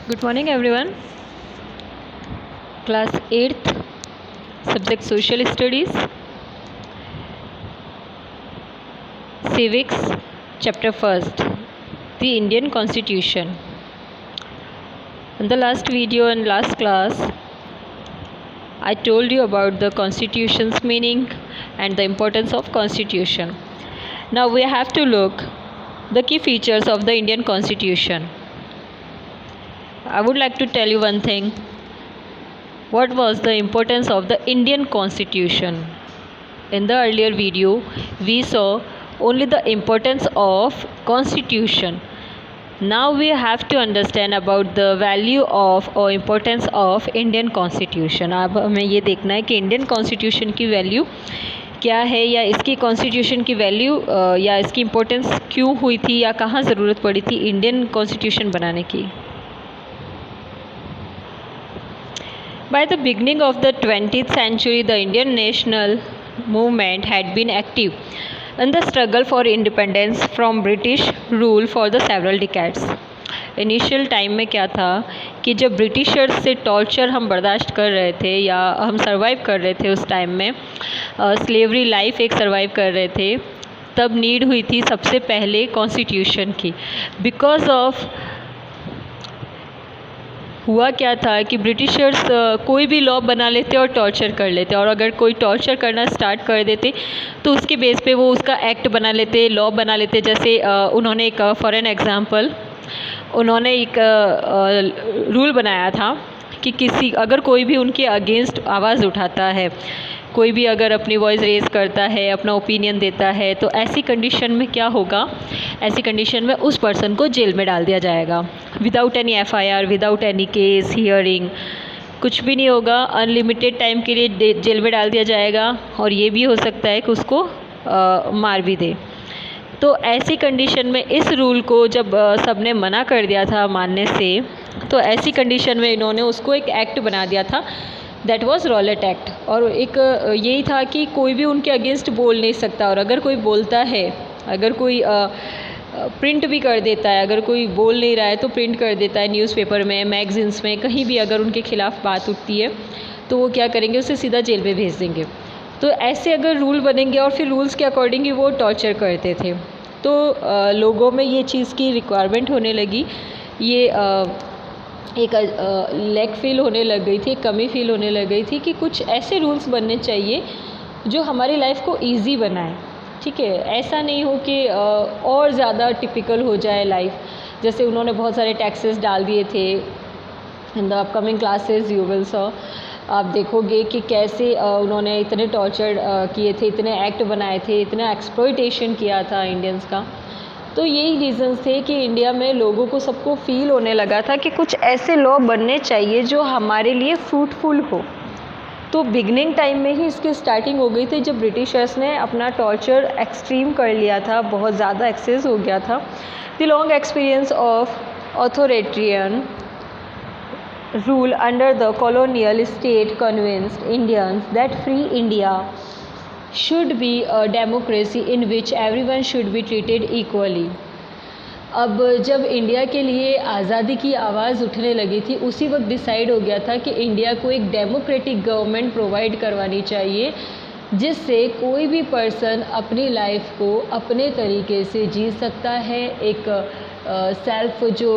Good morning everyone. Class 8th, subject Social Studies, Civics, Chapter 1st, the Indian Constitution. In the last video and last class, I told you about the Constitution's meaning and the importance of Constitution. Now we have to look the key features of the Indian Constitution. I would like to tell you one thing. What was the importance of the Indian Constitution? In the earlier video, we saw only the importance of Constitution. Now we have to understand about the value of or importance of Indian Constitution. अब हमें ये देखना है कि Indian Constitution की value क्या है, या इसकी कॉन्स्टिट्यूशन की वैल्यू या इसकी इम्पोर्टेंस क्यों हुई थी, या कहाँ ज़रूरत पड़ी थी इंडियन कॉन्स्टिट्यूशन बनाने की. By the beginning of the 20th century, the Indian national movement had been active in the struggle for independence from British rule for the several decades. Initial time में क्या था कि जब ब्रिटिशर्स से torture हम बर्दाश्त कर रहे थे या हम सर्वाइव कर रहे थे, उस टाइम में स्लेवरी लाइफ एक सर्वाइव कर रहे थे, तब नीड हुई थी सबसे पहले कॉन्स्टिट्यूशन की. बिकॉज ऑफ हुआ क्या था कि ब्रिटिशर्स कोई भी लॉ बना लेते और टॉर्चर कर लेते, और अगर कोई टॉर्चर करना स्टार्ट कर देते तो उसके बेस पे वो उसका एक्ट बना लेते, लॉ बना लेते. जैसे उन्होंने एक फॉर एन एग्ज़ाम्पल उन्होंने एक रूल बनाया था कि किसी अगर कोई भी उनके अगेंस्ट आवाज़ उठाता है, कोई भी अगर अपनी वॉइस रेज़ करता है, अपना ओपिनियन देता है, तो ऐसी कंडीशन में क्या होगा, ऐसी कंडीशन में उस पर्सन को जेल में डाल दिया जाएगा without any FIR, without any case hearing. कुछ भी नहीं होगा, अनलिमिटेड टाइम के लिए जेल में डाल दिया जाएगा, और ये भी हो सकता है कि उसको मार भी दे. तो ऐसी कंडीशन में इस रूल को जब सबने मना कर दिया था मानने से, तो ऐसी कंडीशन में इन्होंने उसको एक एक्ट बना दिया था, दैट वाज रॉलेट एक्ट. और एक यही था कि कोई भी उनके अगेंस्ट बोल नहीं सकता, और अगर कोई बोलता है, अगर कोई प्रिंट भी कर देता है, अगर कोई बोल नहीं रहा है तो प्रिंट कर देता है न्यूज़पेपर में, मैगजीन्स में, कहीं भी अगर उनके खिलाफ़ बात उठती है तो वो क्या करेंगे, उसे सीधा जेल में भेज देंगे. तो ऐसे अगर रूल बनेंगे और फिर रूल्स के अकॉर्डिंग ही वो टॉर्चर करते थे, तो लोगों में ये चीज़ की रिक्वायरमेंट होने लगी, ये एक लैक फील होने लग गई थी, एक कमी फील होने लग गई थी कि कुछ ऐसे रूल्स बनने चाहिए जो हमारी लाइफ को ईजी बनाए. ठीक है, ऐसा नहीं हो कि और ज़्यादा टिपिकल हो जाए लाइफ. जैसे उन्होंने बहुत सारे टैक्सेस डाल दिए थे. In the upcoming classes you will saw, आप देखोगे कि कैसे उन्होंने इतने टॉर्चर किए थे, इतने एक्ट बनाए थे, इतना एक्सप्लॉयटेशन किया था इंडियंस का. तो यही रीज़न्स थे कि इंडिया में लोगों को सबको फील होने लगा था कि कुछ ऐसे लॉ बनने चाहिए जो हमारे लिए फ्रूटफुल हो. तो बिगनिंग टाइम में ही इसकी स्टार्टिंग हो गई थी, जब ब्रिटिशर्स ने अपना टॉर्चर एक्सट्रीम कर लिया था, बहुत ज़्यादा एक्सेस हो गया था. The long experience of authoritarian rule under the colonial state convinced Indians that free India should be a democracy in which everyone should be treated equally. अब जब इंडिया के लिए आज़ादी की आवाज़ उठने लगी थी, उसी वक्त डिसाइड हो गया था कि इंडिया को एक डेमोक्रेटिक गवर्नमेंट प्रोवाइड करवानी चाहिए, जिससे कोई भी पर्सन अपनी लाइफ को अपने तरीके से जी सकता है. एक सेल्फ जो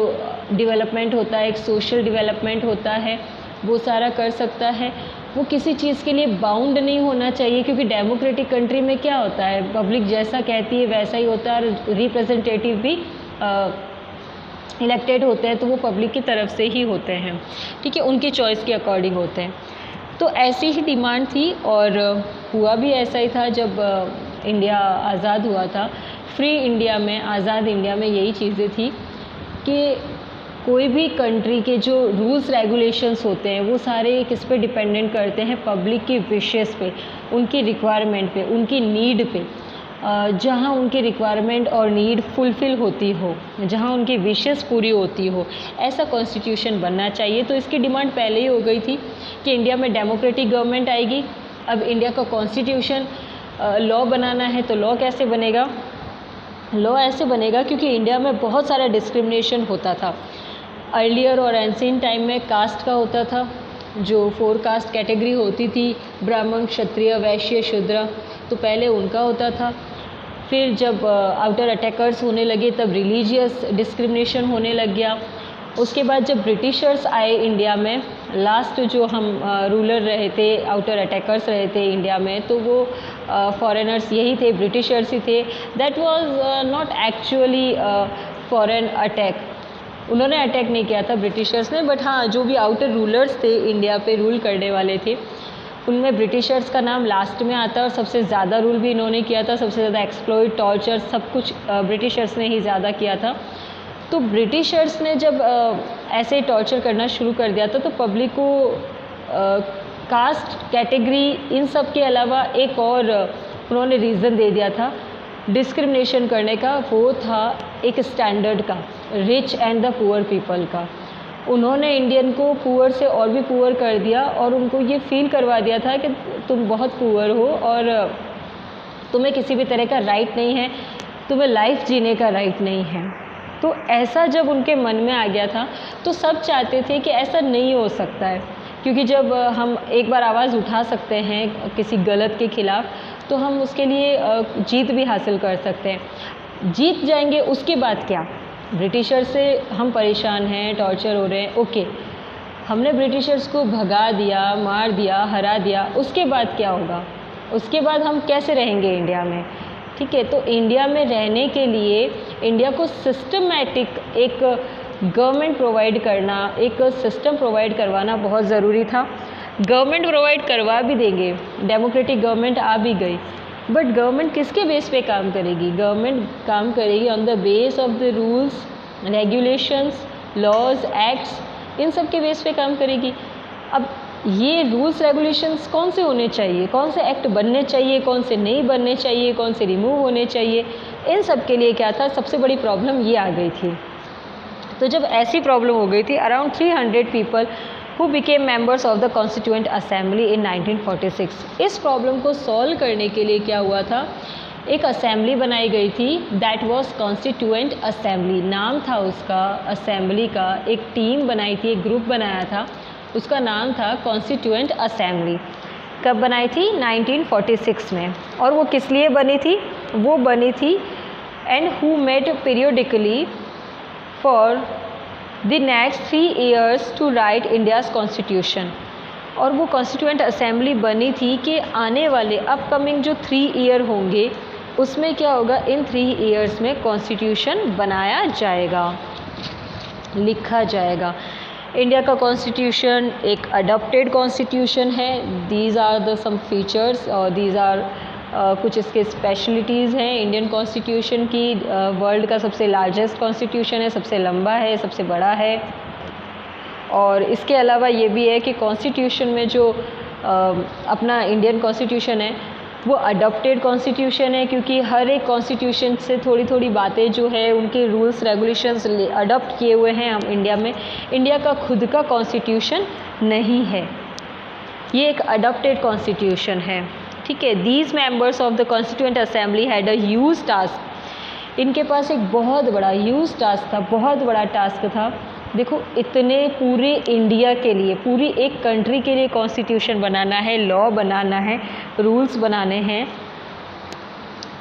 डेवलपमेंट होता है, एक सोशल डेवलपमेंट होता है, वो सारा कर सकता है. वो किसी चीज़ के लिए बाउंड नहीं होना चाहिए, क्योंकि डेमोक्रेटिक कंट्री में क्या होता है, पब्लिक जैसा कहती है वैसा ही होता है, और रिप्रेजेंटेटिव भी इलेक्टेड होते हैं तो वो पब्लिक की तरफ से ही होते हैं. ठीक है, उनकी चॉइस के अकॉर्डिंग होते हैं. तो ऐसी ही डिमांड थी, और हुआ भी ऐसा ही था. जब इंडिया आज़ाद हुआ था, फ्री इंडिया में, आज़ाद इंडिया में यही चीज़ें थी कि कोई भी कंट्री के जो रूल्स रेगुलेशंस होते हैं वो सारे किस पे डिपेंडेंट करते हैं, पब्लिक की विशेस पे, उनकी रिक्वायरमेंट पे, उनकी नीड पे. जहाँ उनकी रिक्वायरमेंट और नीड फुलफ़िल होती हो, जहाँ उनकी विशेस पूरी होती हो, ऐसा कॉन्स्टिट्यूशन बनना चाहिए. तो इसकी डिमांड पहले ही हो गई थी कि इंडिया में डेमोक्रेटिक गवर्नमेंट आएगी. अब इंडिया का कॉन्स्टिट्यूशन लॉ बनाना है, तो लॉ कैसे बनेगा? लॉ ऐसे बनेगा क्योंकि इंडिया में बहुत सारा डिस्क्रिमिनेशन होता था. अर्लियर और एंशिएंट टाइम में कास्ट का होता था, जो 4 कास्ट कैटेगरी होती थी, ब्राह्मण, क्षत्रिय, वैश्य, शूद्र, तो पहले उनका होता था। फिर जब आउटर अटैकर्स होने लगे तब रिलीजियस डिस्क्रिमिनेशन होने लग गया। उसके बाद जब ब्रिटिशर्स आए इंडिया में, लास्ट जो हम रूलर रहे थे, आउटर अटैकर्स रहे थे इंडिया में, तो वो फॉरेनर्स यही थे, ब्रिटिशर्स ही थे। That was not actually foreign attack, उन्होंने अटैक नहीं किया था ब्रिटिशर्स ने, बट हाँ जो भी आउटर रूलर्स थे इंडिया पे रूल करने वाले थे, उनमें ब्रिटिशर्स का नाम लास्ट में आता है। और सबसे ज़्यादा रूल भी इन्होंने किया था, सबसे ज़्यादा एक्सप्लॉइट, टॉर्चर, सब कुछ ब्रिटिशर्स ने ही ज़्यादा किया था। तो ब्रिटिशर्स ने जब ऐसे टॉर्चर करना शुरू कर दिया था, तो पब्लिक को कास्ट कैटेगरी इन सब के अलावा एक और उन्होंने रीज़न दे दिया था डिस्क्रिमिनेशन करने का, वो था एक स्टैंडर्ड का, rich and the poor people का। उन्होंने इंडियन को पुअर से और भी पुअर कर दिया और उनको ये फील करवा दिया था कि तुम बहुत पुअर हो और तुम्हें किसी भी तरह का राइट नहीं है, तुम्हें लाइफ जीने का राइट नहीं है। तो ऐसा जब उनके मन में आ गया था, तो सब चाहते थे कि ऐसा नहीं हो सकता है, क्योंकि जब हम एक बार आवाज़ उठा सकते हैं किसी गलत के ख़िलाफ़, तो हम उसके लिए जीत भी हासिल कर सकते हैं। जीत जाएंगे उसके बाद क्या, ब्रिटिशर से हम परेशान हैं, टॉर्चर हो रहे हैं, ओके, हमने ब्रिटिशर्स को भगा दिया, मार दिया, हरा दिया, उसके बाद क्या होगा, उसके बाद हम कैसे रहेंगे इंडिया में। ठीक है, तो इंडिया में रहने के लिए इंडिया को सिस्टमैटिक एक गवर्नमेंट प्रोवाइड करना, एक सिस्टम प्रोवाइड करवाना बहुत ज़रूरी था। गवर्नमेंट प्रोवाइड करवा भी देंगे, डेमोक्रेटिक गवर्नमेंट आ भी गई, बट गवर्नमेंट किसके बेस पे काम करेगी, गवर्नमेंट काम करेगी on the base of the rules, regulations, laws, acts, इन सब के बेस पे काम करेगी। अब ये रूल्स रेगुलेशंस कौन से होने चाहिए, कौन से एक्ट बनने चाहिए, कौन से नहीं बनने चाहिए, कौन से रिमूव होने चाहिए, इन सब के लिए क्या था, सबसे बड़ी प्रॉब्लम ये आ गई थी। तो जब ऐसी प्रॉब्लम हो गई थी, around 300 people who became members of the constituent assembly in 1946। इस प्रॉब्लम को सॉल्व करने के लिए क्या हुआ था, एक असेंबली बनाई गई थी, दैट वाज कॉन्स्टिट्यूएंट असेंबली, नाम था उसका असेंबली का। एक टीम बनाई थी, एक ग्रुप बनाया था, उसका नाम था कॉन्स्टिट्यूएंट असेंबली। कब बनाई थी, 1946 में। और वो किस लिए बनी थी, वो बनी थी and who met periodically for the next 3 years to write India's constitution. और वो कॉन्स्टिट्यूएंट असेंबली बनी थी कि आने वाले अपकमिंग जो 3 year होंगे, उसमें क्या होगा, इन 3 years में कॉन्स्टिट्यूशन बनाया जाएगा, लिखा जाएगा। इंडिया का कॉन्स्टिट्यूशन एक अडॉप्टेड कॉन्स्टिट्यूशन है। These are the some features और दीज आर कुछ इसके स्पेशलिटीज़ हैं इंडियन कॉन्स्टिट्यूशन की। वर्ल्ड का सबसे लार्जेस्ट कॉन्स्टिट्यूशन है, सबसे लंबा है, सबसे बड़ा है। और इसके अलावा ये भी है कि कॉन्स्टिट्यूशन में जो अपना इंडियन कॉन्स्टिट्यूशन है वो अडॉप्टेड कॉन्स्टिट्यूशन है, क्योंकि हर एक कॉन्स्टिट्यूशन से थोड़ी थोड़ी बातें जो है उनके रूल्स रेगुलेशंस अडॉप्ट किए हुए हैं हम इंडिया में। इंडिया का खुद का कॉन्स्टिट्यूशन नहीं है, ये एक अडॉप्टेड कॉन्स्टिट्यूशन है। ठीक है, these members of the constituent assembly had a huge task. इनके पास एक बहुत बड़ा ह्यूज टास्क था, बहुत बड़ा टास्क था। देखो, इतने पूरे इंडिया के लिए, पूरी एक कंट्री के लिए कॉन्स्टिट्यूशन बनाना है, लॉ बनाना है, रूल्स बनाने हैं,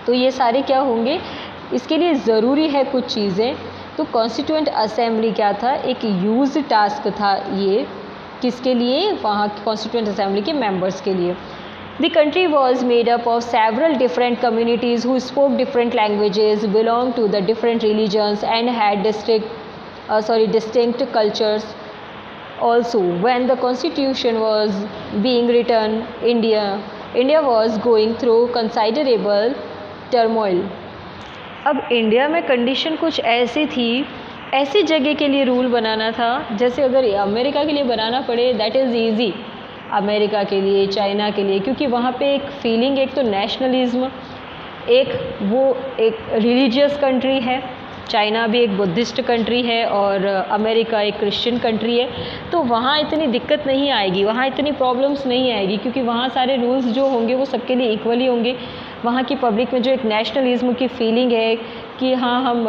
तो ये सारे क्या होंगे, इसके लिए ज़रूरी है कुछ चीज़ें। तो कॉन्स्टिट्यूएंट असेंबली क्या था, एक ह्यूज टास्क था ये, किसके लिए, वहाँ कॉन्स्टिट्यूएंट असेंबली के मेंबर्स के लिए। The country was made up of several different communities who spoke different languages, belonged to the different religions and had distinct cultures. Also, when the constitution was being written, India was going through considerable turmoil. अब India में condition कुछ ऐसी थी, ऐसी जगह के लिए rule बनाना था, जैसे अगर अमेरिका के लिए बनाना पड़े दैट इज़ ईजी, अमेरिका के लिए, चाइना के लिए, क्योंकि वहाँ पे एक फीलिंग, एक तो नेशनलिज्म, एक वो एक रिलीजियस कंट्री है, चाइना भी एक बुद्धिस्ट कंट्री है और अमेरिका एक क्रिश्चियन कंट्री है। तो वहाँ इतनी दिक्कत नहीं आएगी, वहाँ इतनी प्रॉब्लम्स नहीं आएगी, क्योंकि वहाँ सारे रूल्स जो होंगे वो सबके लिए इक्वली होंगे। वहाँ की पब्लिक में जो एक नेशनलिज्म की फीलिंग है कि हाँ हम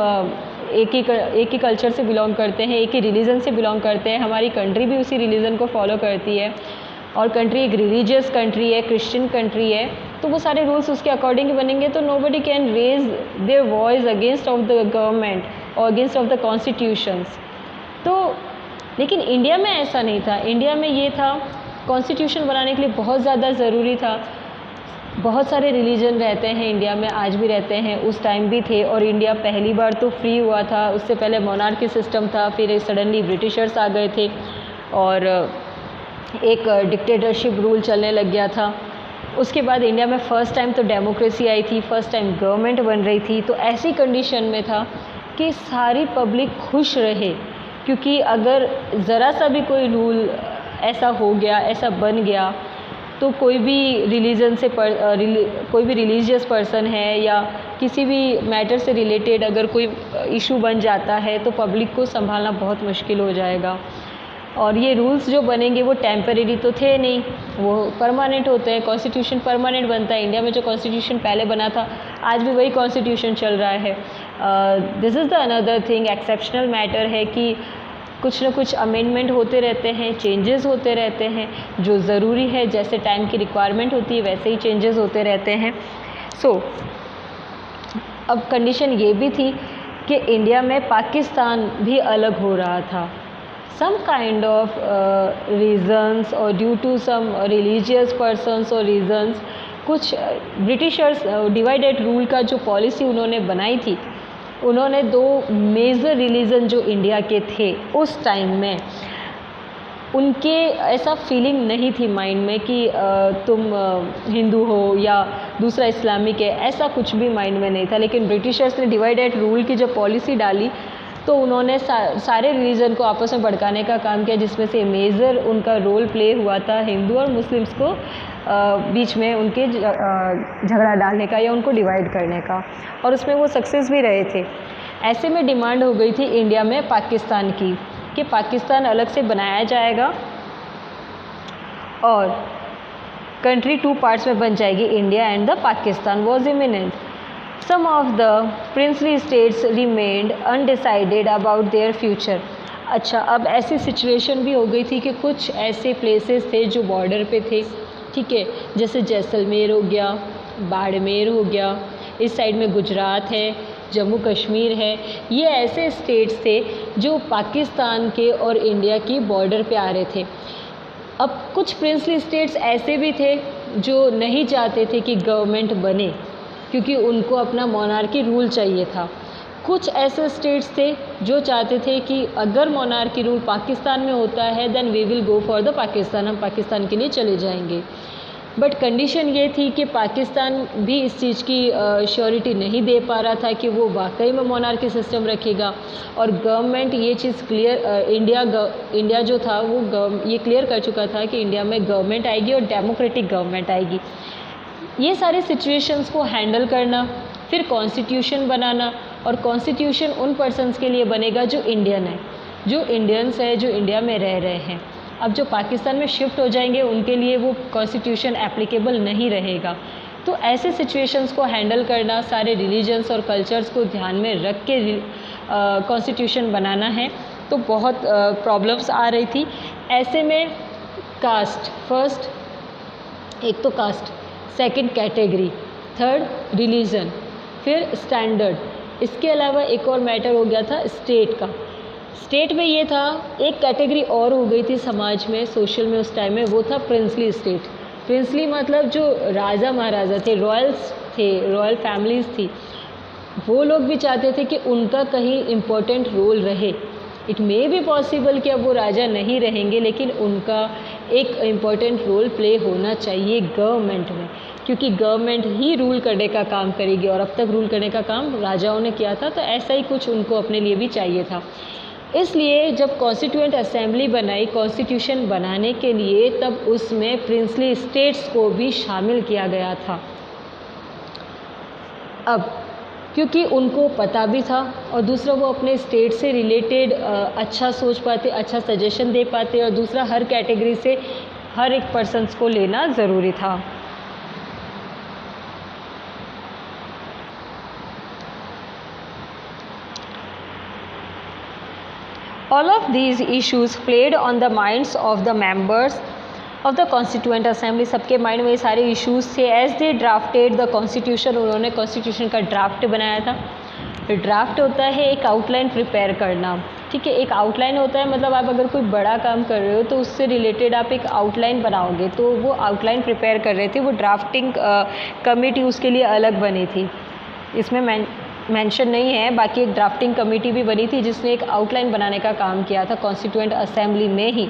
एक ही कल्चर से बिलोंग करते हैं, एक ही रिलीजन से बिलोंग करते हैं, हमारी कंट्री भी उसी रिलीजन को फॉलो करती है और कंट्री एक रिलीजियस कंट्री है, क्रिश्चियन कंट्री है, तो वो सारे रूल्स उसके अकॉर्डिंग ही बनेंगे। तो nobody can raise their voice against of the government और अगेंस्ट ऑफ द कॉन्स्टिट्यूशंस। तो लेकिन इंडिया में ऐसा नहीं था। इंडिया में ये था, कॉन्स्टिट्यूशन बनाने के लिए बहुत ज़्यादा ज़रूरी था। बहुत सारे रिलीजन रहते हैं इंडिया में, आज भी रहते हैं, उस टाइम भी थे। और इंडिया पहली बार तो फ्री हुआ था, उससे पहले मोनार्की सिस्टम था, फिर सडनली ब्रिटिशर्स आ गए थे और एक डिक्टेटरशिप रूल चलने लग गया था। उसके बाद इंडिया में फ़र्स्ट टाइम तो डेमोक्रेसी आई थी, फ़र्स्ट टाइम गवर्नमेंट बन रही थी। तो ऐसी कंडीशन में था कि सारी पब्लिक खुश रहे, क्योंकि अगर ज़रा सा भी कोई रूल ऐसा हो गया, ऐसा बन गया, तो कोई भी रिलीजन से कोई भी रिलीजियस पर्सन है या किसी भी मैटर से रिलेटेड अगर कोई इशू बन जाता है तो पब्लिक को संभालना बहुत मुश्किल हो जाएगा। और ये रूल्स जो बनेंगे वो टेम्परेरी तो थे नहीं, वो परमानेंट होते हैं। कॉन्स्टिट्यूशन परमानेंट बनता है। इंडिया में जो कॉन्स्टिट्यूशन पहले बना था, आज भी वही कॉन्स्टिट्यूशन चल रहा है। This is the another thing, exceptional matter है कि कुछ न कुछ अमेंडमेंट होते रहते हैं, चेंजेस होते रहते हैं, जो ज़रूरी है, जैसे टाइम की रिक्वायरमेंट होती है वैसे ही चेंजेस होते रहते हैं। अब कंडीशन ये भी थी कि इंडिया में पाकिस्तान भी अलग हो रहा था। some kind of reasons or due to some religious persons or reasons, कुछ ब्रिटिशर्स डिवाइडेड रूल का जो पॉलिसी उन्होंने बनाई थी, उन्होंने दो मेजर रिलीजन जो इंडिया के थे उस टाइम में, उनके ऐसा फीलिंग नहीं थी माइंड में कि तुम हिंदू हो या दूसरा इस्लामिक है, ऐसा कुछ भी माइंड में नहीं था। लेकिन ब्रिटिशर्स ने डिवाइडेड रूल की जो पॉलिसी डाली तो उन्होंने सारे रिलीजन को आपस में भड़काने का काम किया, जिसमें से मेजर उनका रोल प्ले हुआ था हिंदू और मुस्लिम्स को बीच में उनके झगड़ा डालने का या उनको डिवाइड करने का, और उसमें वो सक्सेस भी रहे थे। ऐसे में डिमांड हो गई थी इंडिया में पाकिस्तान की कि पाकिस्तान अलग से बनाया जाएगा और कंट्री टू पार्ट्स में बन जाएगी, India and the Pakistan was imminent. Some of the princely states remained undecided about their future। अच्छा, अब ऐसी सिचुएशन भी हो गई थी कि कुछ ऐसे प्लेसेस थे जो बॉर्डर पे थे, ठीक है, जैसे जैसलमेर हो गया, बाड़मेर हो गया, इस साइड में गुजरात है, जम्मू कश्मीर है। ये ऐसे स्टेट्स थे जो पाकिस्तान के और इंडिया की बॉर्डर पे आ रहे थे। अब कुछ प्रिंसली स्टेट्स ऐसे भी थे जो नहीं चाहते थे कि गवर्नमेंट बने, क्योंकि उनको अपना मोनार्की रूल चाहिए था। कुछ ऐसे स्टेट्स थे जो चाहते थे कि अगर मोनार्की रूल पाकिस्तान में होता है then we will go for the Pakistan, हम पाकिस्तान के लिए चले जाएंगे। बट कंडीशन ये थी कि पाकिस्तान भी इस चीज़ की श्योरिटी नहीं दे पा रहा था कि वो वाकई में मोनार्की सिस्टम रखेगा, और गवर्नमेंट ये चीज़ इंडिया जो था वो ये क्लियर कर चुका था कि इंडिया में गवर्नमेंट आएगी और डेमोक्रेटिक गवर्नमेंट आएगी। ये सारे सिचुएशंस को हैंडल करना, फिर कॉन्स्टिट्यूशन बनाना, और कॉन्स्टिट्यूशन उन पर्सन्स के लिए बनेगा जो इंडियन है, जो इंडियंस है, जो इंडिया में रह रहे हैं। अब जो पाकिस्तान में शिफ्ट हो जाएंगे उनके लिए वो कॉन्स्टिट्यूशन एप्लीकेबल नहीं रहेगा। तो ऐसे सिचुएशंस को हैंडल करना, सारे रिलीजन्स और कल्चर्स को ध्यान में रख के कॉन्स्टिट्यूशन बनाना है, तो बहुत प्रॉब्लम्स आ रही थी। ऐसे में कास्ट फर्स्ट, एक तो caste, second category, third religion, फिर स्टैंडर्ड, इसके अलावा एक और मैटर हो गया था स्टेट का। स्टेट में ये था, एक कैटेगरी और हो गई थी समाज में, सोशल में उस टाइम में, वो था प्रिंसली स्टेट। प्रिंसली मतलब जो राजा महाराजा थे, रॉयल्स थे, रॉयल फैमिलीज़ थी, वो लोग भी चाहते थे कि उनका कहीं इम्पोर्टेंट रोल रहे। इट मे बी पॉसिबल कि अब वो राजा नहीं रहेंगे, लेकिन उनका एक इम्पॉर्टेंट रोल प्ले होना चाहिए गवर्नमेंट में, क्योंकि गवर्नमेंट ही रूल करने का काम करेगी, और अब तक रूल करने का काम राजाओं ने किया था, तो ऐसा ही कुछ उनको अपने लिए भी चाहिए था। इसलिए जब कॉन्स्टिट्यूएंट असेंबली बनाई कॉन्स्टिट्यूशन बनाने के लिए, तब उसमें प्रिंसली स्टेट्स को भी शामिल किया गया था। अब क्योंकि उनको पता भी था, और दूसरा वो अपने स्टेट से रिलेटेड अच्छा सोच पाते, अच्छा सजेशन दे पाते, और दूसरा हर कैटेगरी से हर एक पर्सन्स को लेना ज़रूरी था। All of these issues played on the minds of the members of the Constituent Assembly. सबके माइंड में ये सारे इश्यूज थे. As they drafted the constitution, उन्होंने कॉन्स्टिट्यूशन का ड्राफ्ट बनाया था. ड्राफ्ट होता है एक आउटलाइन प्रिपेयर करना, ठीक है. एक आउटलाइन होता है मतलब आप अगर कोई बड़ा काम कर रहे हो तो उससे रिलेटेड आप एक आउटलाइन बनाओगे, तो वो आउटलाइन प्रिपेयर कर रहे थे. वो ड्राफ्टिंग कमेटी उसके लिए अलग बनी थी, इसमें मेंशन नहीं है. बाकी एक ड्राफ्टिंग कमेटी भी बनी थी जिसने एक आउटलाइन बनाने का काम किया था. कॉन्स्टिट्यूएंट असेंबली में ही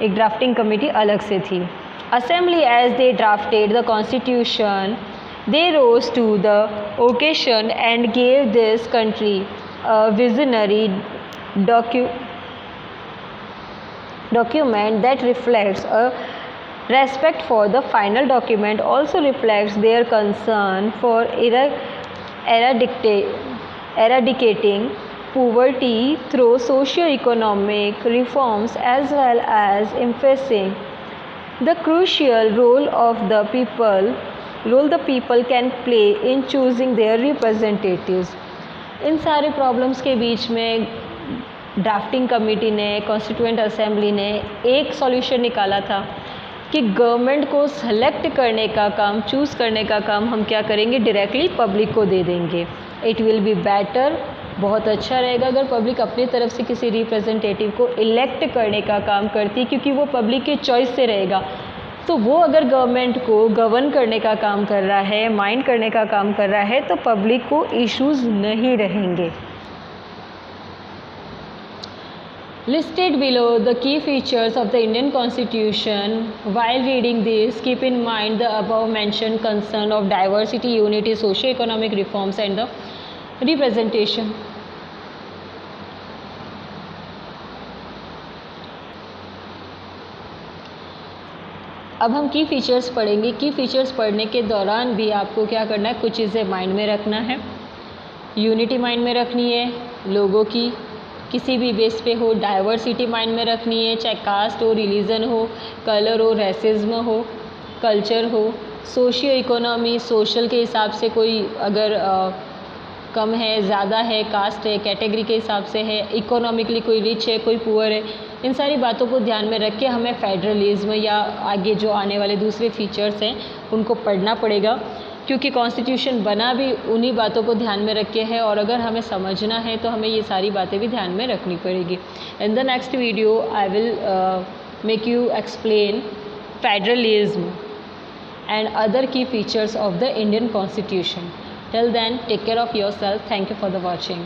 एक ड्राफ्टिंग कमेटी अलग से थी. Assembly as they drafted the constitution, they rose to the occasion and gave this country a visionary document that reflects a respect for the final document, also reflects their concern for eradicating poverty through socio-economic reforms, as well as emphasizing the crucial role the people can play in choosing their representatives. इन सारे problems के बीच में drafting committee ने, constituent assembly ने एक solution निकाला था कि government को सेलेक्ट करने का काम, चूज़ करने का काम हम क्या करेंगे, डायरेक्टली पब्लिक को दे देंगे. इट विल बी बेटर, बहुत अच्छा रहेगा अगर पब्लिक अपनी तरफ से किसी रिप्रेजेंटेटिव को इलेक्ट करने का काम करती, क्योंकि वो पब्लिक के चॉइस से रहेगा. तो वो अगर गवर्नमेंट को गवर्न करने का काम कर रहा है, माइंड करने का काम कर रहा है, तो पब्लिक को इश्यूज नहीं रहेंगे. Listed below the key features of the Indian Constitution. While reading this, keep in mind the above mentioned concern of diversity, unity, socio-economic reforms and the representation. अब हम की फ़ीचर्स पढ़ेंगे. की फ़ीचर्स पढ़ने के दौरान भी आपको क्या करना है, कुछ चीज़ें माइंड में रखना है. यूनिटी माइंड में रखनी है लोगों की, किसी भी बेस पे हो. डाइवर्सिटी माइंड में रखनी है, चाहे कास्ट हो, रिलीजन हो, कलर हो, रेसिज्म हो, कल्चर हो. सोशियो इकोनॉमी, सोशल के हिसाब से कोई अगर कम है, ज़्यादा है, कास्ट है, कैटेगरी के हिसाब से है, इकोनॉमिकली कोई रिच है, कोई पुअर है. इन सारी बातों को ध्यान में रख के हमें फेडरलिज्म या आगे जो आने वाले दूसरे फीचर्स हैं उनको पढ़ना पड़ेगा, क्योंकि कॉन्स्टिट्यूशन बना भी उन्हीं बातों को ध्यान में रख के है. और अगर हमें समझना है तो हमें ये सारी बातें भी ध्यान में रखनी पड़ेगी. In the next video I will make you explain federalism and other key features of the Indian Constitution. Till then, take care of yourself. Thank you for the watching.